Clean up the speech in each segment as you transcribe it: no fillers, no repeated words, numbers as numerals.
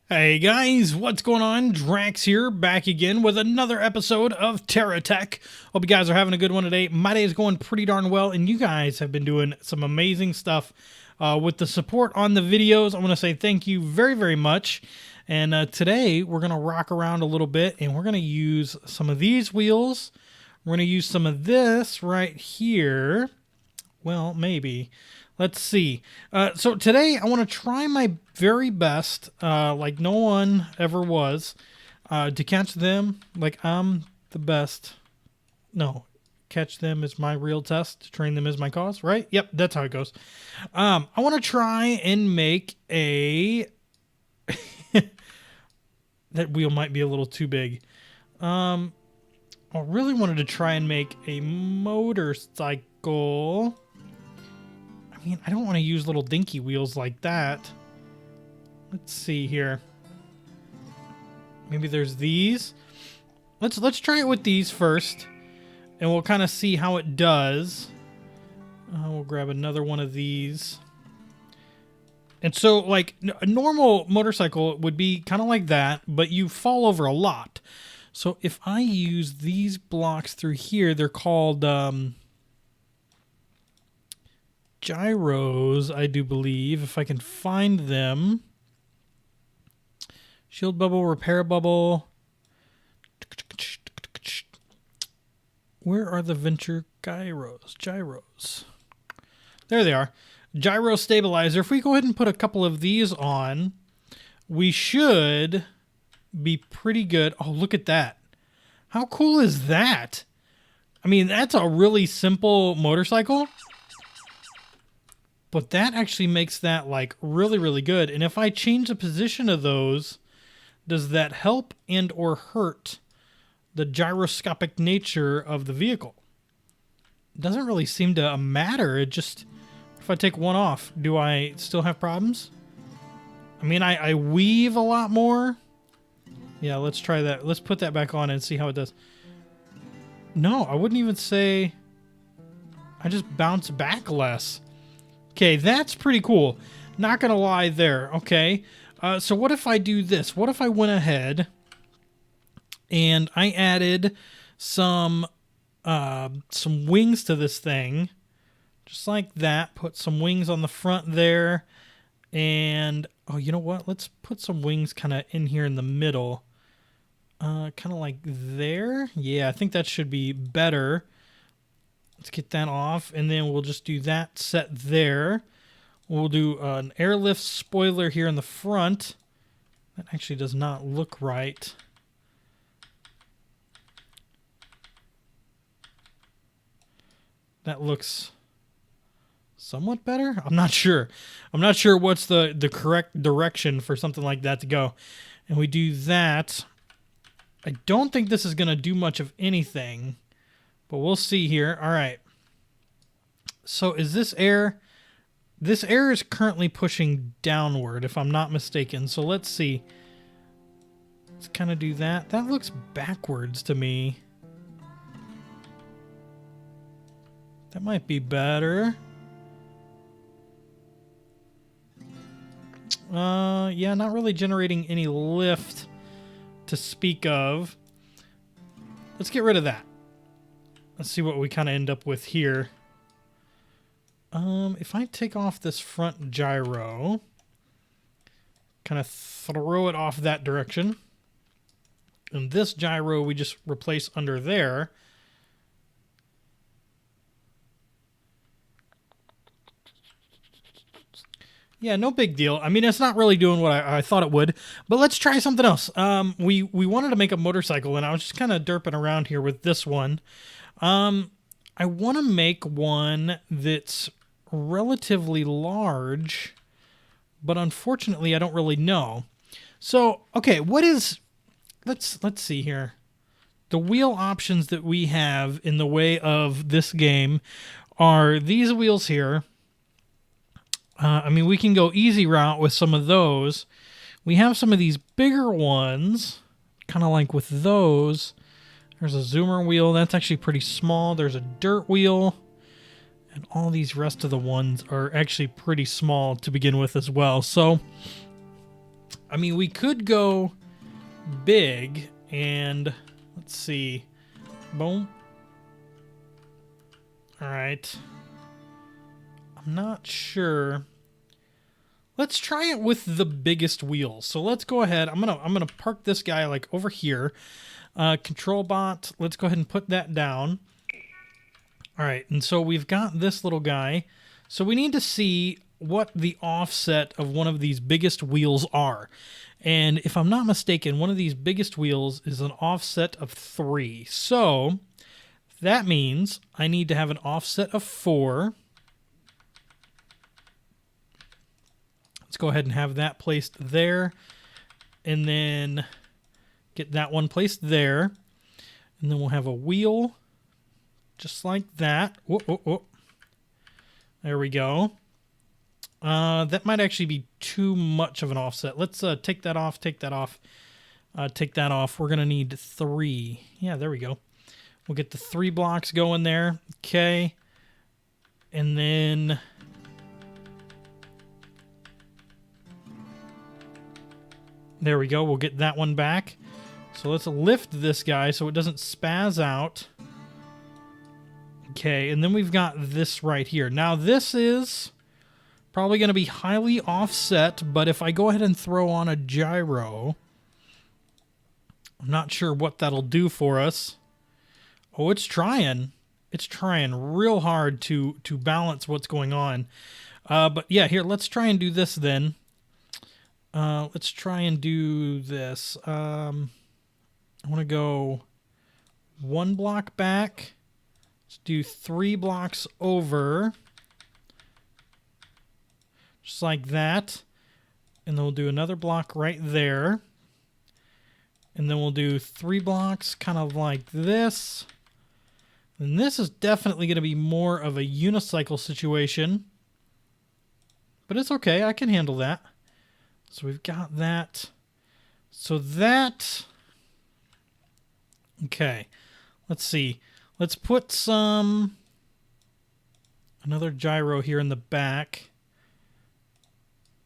Hey guys, what's going on? Drax here, back again with another episode of TerraTech. Hope you guys are having a good one today. My day is going pretty darn well, and you guys have been doing some amazing stuff with the support on the videos. I want to say thank you very, very much. And today we're going to rock around a little bit, and we're going to use some of these wheels. We're going to use some of this right here. Well, maybe. Let's see. So today I want to try my very best, like no one ever was, to catch them like I'm the best. No, catch them is my real test. Train them is my cause, right? Yep, that's how it goes. I want to try and make a... That wheel might be a little too big. I really wanted to try and make a motorcycle. I mean, I don't want to use little dinky wheels like that. Let's see here. Maybe there's these. Let's try it with these first, and we'll kind of see how it does. We'll grab another one of these. And so, like, a normal motorcycle would be kind of like that, but you fall over a lot. So if I use these blocks through here, they're called... gyros, I do believe, if I can find them. Shield bubble, repair bubble. Where are the venture gyros? There they are. Gyro stabilizer. If we go ahead and put a couple of these on, we should be pretty good. Oh, look at that. How cool is that? I mean, that's a really simple motorcycle. But that actually makes that like really, really good. And if I change the position of those, does that help and or hurt the gyroscopic nature of the vehicle? It doesn't really seem to matter. It just, if I take one off, do I still have problems? I mean, I weave a lot more. Yeah, let's try that. Let's put that back on and see how it does. No, I wouldn't even say I just bounce back less. Okay, that's pretty cool. Not gonna lie there. Okay, so what if I do this? What if I went ahead and I added some wings to this thing, just like that. Put some wings on the front there, and oh, you know what? Let's put some wings kind of in here in the middle, kind of like there. Yeah, I think that should be better. Let's get that off, and then we'll just do that set there. We'll do an airlift spoiler here in the front. That actually does not look right. That looks somewhat better. I'm not sure. I'm not sure what's the correct direction for something like that to go. And we do that. I don't think this is going to do much of anything. But we'll see here. All right. So is this air... This air is currently pushing downward, if I'm not mistaken. So let's see. Let's kind of do that. That looks backwards to me. That might be better. Yeah, not really generating any lift to speak of. Let's get rid of that. Let's see what we kind of end up with here. If I take off this front gyro, kind of throw it off that direction, and this gyro we just replace under there. Yeah, no big deal. I mean, it's not really doing what I thought it would, but let's try something else. We wanted to make a motorcycle, and I was just kind of derping around here with this one. I want to make one that's relatively large, but unfortunately I don't really know. So, okay, what is... Let's see here. The wheel options that we have in the way of this game are these wheels here. I mean, we can go easy route with some of those. We have some of these bigger ones, kind of like with those. There's a zoomer wheel. That's actually pretty small. There's a dirt wheel. And all these rest of the ones are actually pretty small to begin with as well. So I mean, we could go big and let's see. Boom. All right. I'm not sure. Let's try it with the biggest wheels. So let's go ahead. I'm gonna park this guy like over here. Control bot. Let's go ahead and put that down. All right, and so we've got this little guy. So we need to see what the offset of one of these biggest wheels are. And if I'm not mistaken, one of these biggest wheels is an offset of 3. So that means I need to have an offset of 4. Let's go ahead and have that placed there. And then get that one placed there. And then we'll have a wheel just like that. Whoa, whoa, whoa. There we go. That might actually be too much of an offset. Let's take that off, take that off, take that off. We're going to need 3. Yeah, there we go. We'll get the 3 blocks going there. Okay. And then there we go. We'll get that one back. So let's lift this guy so it doesn't spaz out. Okay, and then we've got this right here. Now this is probably going to be highly offset, but if I go ahead and throw on a gyro, I'm not sure what that'll do for us. Oh, it's trying. It's trying real hard to balance what's going on. But yeah, here, let's try and do this then. Let's try and do this. I want to go 1 block back. Let's do 3 blocks over. Just like that. And then we'll do another block right there. And then we'll do 3 blocks kind of like this. And this is definitely going to be more of a unicycle situation. But it's okay. I can handle that. So we've got that. So that... Okay. Let's see. Let's put another gyro here in the back.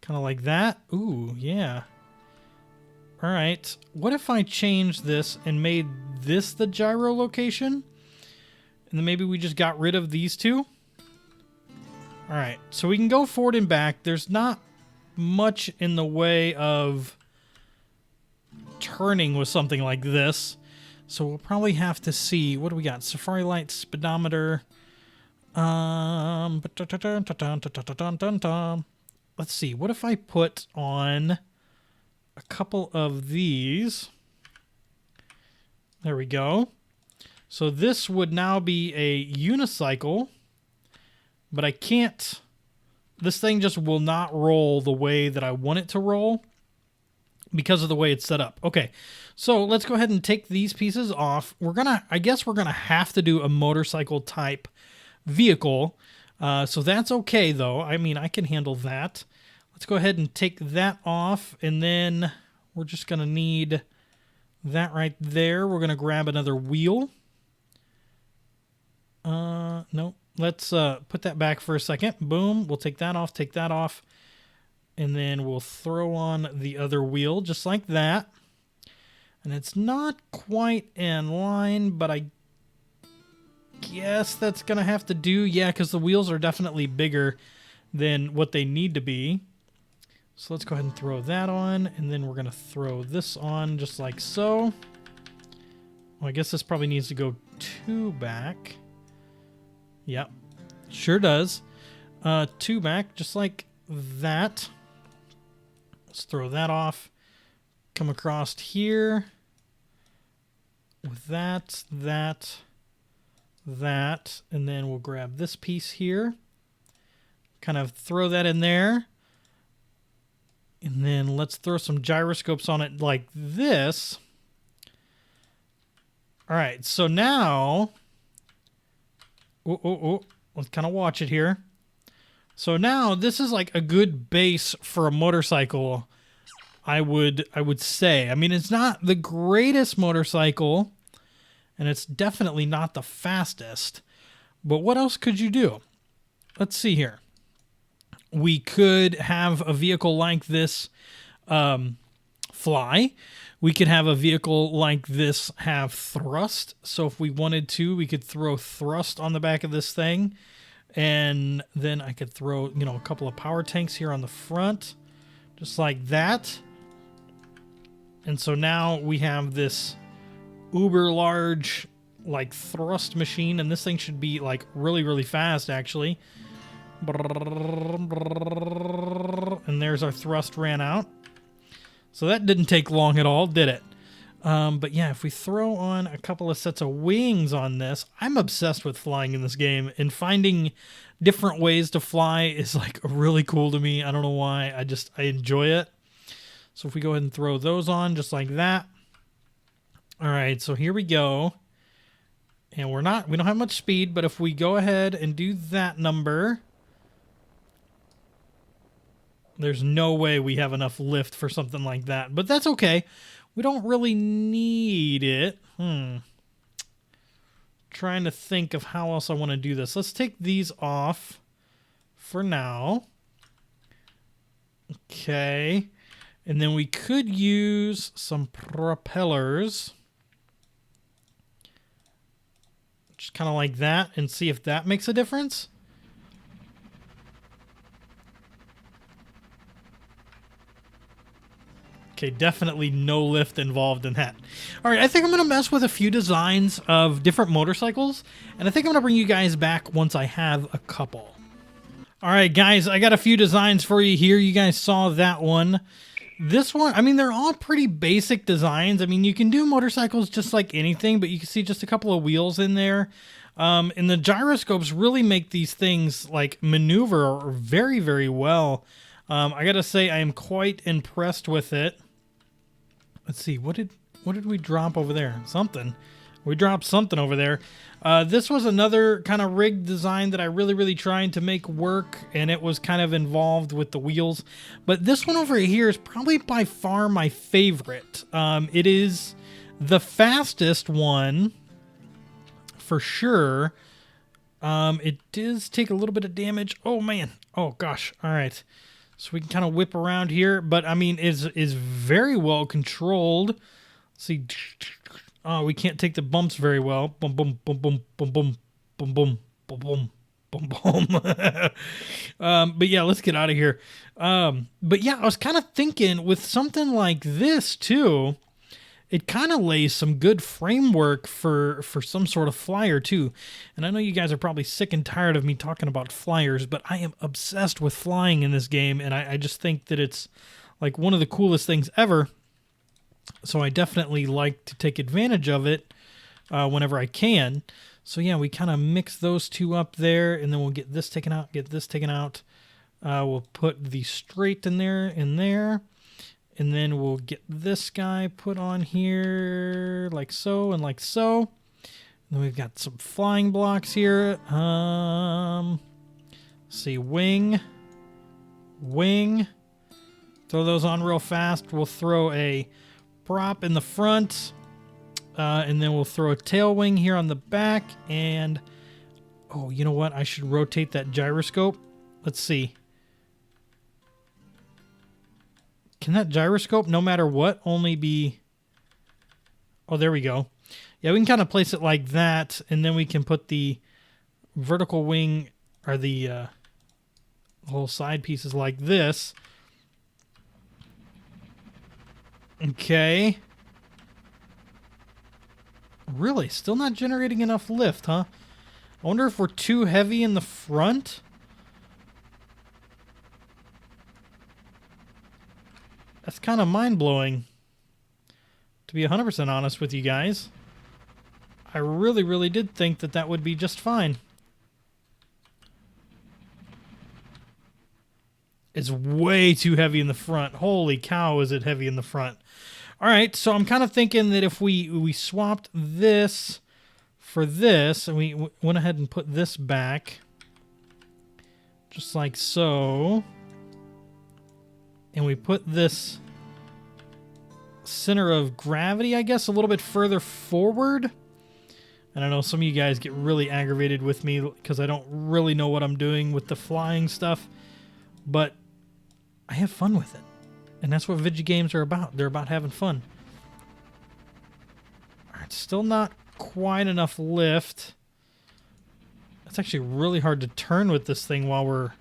Kind of like that. Ooh, yeah. All right. What if I changed this and made this the gyro location? And then maybe we just got rid of these 2? All right. So we can go forward and back. There's not much in the way of turning with something like this. So we'll probably have to see. What do we got? Safari light, speedometer. Let's see. What if I put on a couple of these? There we go. So this would now be a unicycle, but I can't. This thing just will not roll the way that I want it to roll because of the way it's set up. Okay, so let's go ahead and take these pieces off. I guess we're gonna have to do a motorcycle type vehicle. So that's okay though. I mean, I can handle that. Let's go ahead and take that off, and then we're just gonna need that right there. We're gonna grab another wheel. No, let's put that back for a second. Boom, we'll take that off, and then we'll throw on the other wheel just like that. And it's not quite in line, but I guess that's gonna have to do. Yeah, because the wheels are definitely bigger than what they need to be. So let's go ahead and throw that on, and then we're gonna throw this on just like so. Well, I guess this probably needs to go 2 back. Yep, sure does. 2 back, just like that. Let's throw that off. Come across here with that, and then we'll grab this piece here. Kind of throw that in there. And then let's throw some gyroscopes on it like this. All right, so now... Let's kind of watch it here. So now this is like a good base for a motorcycle, I would say. I mean, it's not the greatest motorcycle, and it's definitely not the fastest. But what else could you do? Let's see here. We could have a vehicle like this fly. We could have a vehicle like this have thrust. So if we wanted to, we could throw thrust on the back of this thing. And then I could throw, you know, a couple of power tanks here on the front. Just like that. And so now we have this uber large, like, thrust machine. And this thing should be, like, really, really fast, actually. And there's our thrust ran out. So that didn't take long at all, did it? But yeah, if we throw on a couple of sets of wings on this, I'm obsessed with flying in this game, and finding different ways to fly is like really cool to me. I don't know why. I enjoy it. So if we go ahead and throw those on just like that. All right, so here we go. And we don't have much speed, but if we go ahead and do that number, there's no way we have enough lift for something like that. But that's okay. We don't really need it. Trying to think of how else I want to do this. Let's take these off for now. Okay. And then we could use some propellers. Just kind of like that, and see if that makes a difference. Okay, definitely no lift involved in that. All right, I think I'm going to mess with a few designs of different motorcycles, and I think I'm going to bring you guys back once I have a couple. All right, guys, I got a few designs for you here. You guys saw that one. This one, I mean, they're all pretty basic designs. I mean, you can do motorcycles just like anything, but you can see just a couple of wheels in there. And the gyroscopes really make these things, like, maneuver very, very well. I got to say, I am quite impressed with it. Let's see, what did we drop over there? Something. We dropped something over there. This was another kind of rigged design that I really, really tried to make work, and it was kind of involved with the wheels. But this one over here is probably by far my favorite. It is the fastest one, for sure. It does take a little bit of damage. Oh, man. Oh, gosh. All right. So we can kind of whip around here, but I mean, is very well controlled. Let's see, oh, we can't take the bumps very well. Boom, boom, boom, boom, boom, boom, boom, boom, boom, boom, boom, boom. But yeah, let's get out of here. But yeah, I was kind of thinking with something like this too, it kind of lays some good framework for some sort of flyer too. And I know you guys are probably sick and tired of me talking about flyers, but I am obsessed with flying in this game, and I just think that it's like one of the coolest things ever. So I definitely like to take advantage of it whenever I can. So yeah, we kind of mix those two up there, and then we'll get this taken out, get this taken out. We'll put the straight in there, and then we'll get this guy put on here like so and like so. And then we've got some flying blocks here. Let's see, wing. Throw those on real fast. We'll throw a prop in the front, and then we'll throw a tail wing here on the back. And oh, you know what? I should rotate that gyroscope. Let's see. Can that gyroscope, no matter what, only be... Oh, there we go. Yeah, we can kind of place it like that, and then we can put the vertical wing, or the whole side pieces like this. Okay. Really? Still not generating enough lift, huh? I wonder if we're too heavy in the front? That's kind of mind-blowing, to be 100% honest with you guys. I really, really did think that that would be just fine. It's way too heavy in the front. Holy cow, is it heavy in the front. All right, so I'm kind of thinking that if we swapped this for this, and we went ahead and put this back, just like so, and we put this center of gravity, I guess, a little bit further forward. And I know some of you guys get really aggravated with me because I don't really know what I'm doing with the flying stuff, but I have fun with it. And that's what video games are about. They're about having fun. All right, still not quite enough lift. It's actually really hard to turn with this thing while we're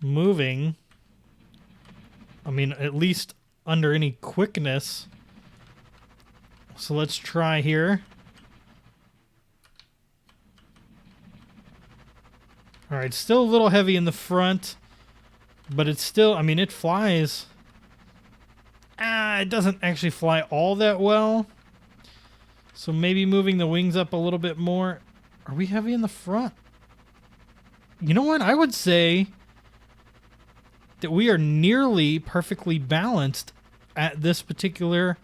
moving. I mean, at least under any quickness. So let's try here. All right, still a little heavy in the front, but it's still, I mean, it flies. It doesn't actually fly all that well. So maybe moving the wings up a little bit more. Are we heavy in the front? You know what? I would say that we are nearly perfectly balanced at this particular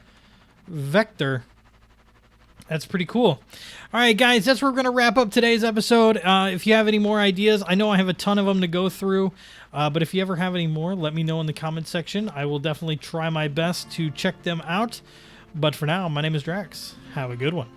vector. That's pretty cool. All right, guys, that's where we're going to wrap up today's episode. If you have any more ideas, I know I have a ton of them to go through, but if you ever have any more, let me know in the comment section. I will definitely try my best to check them out. But for now, my name is Draax. Have a good one.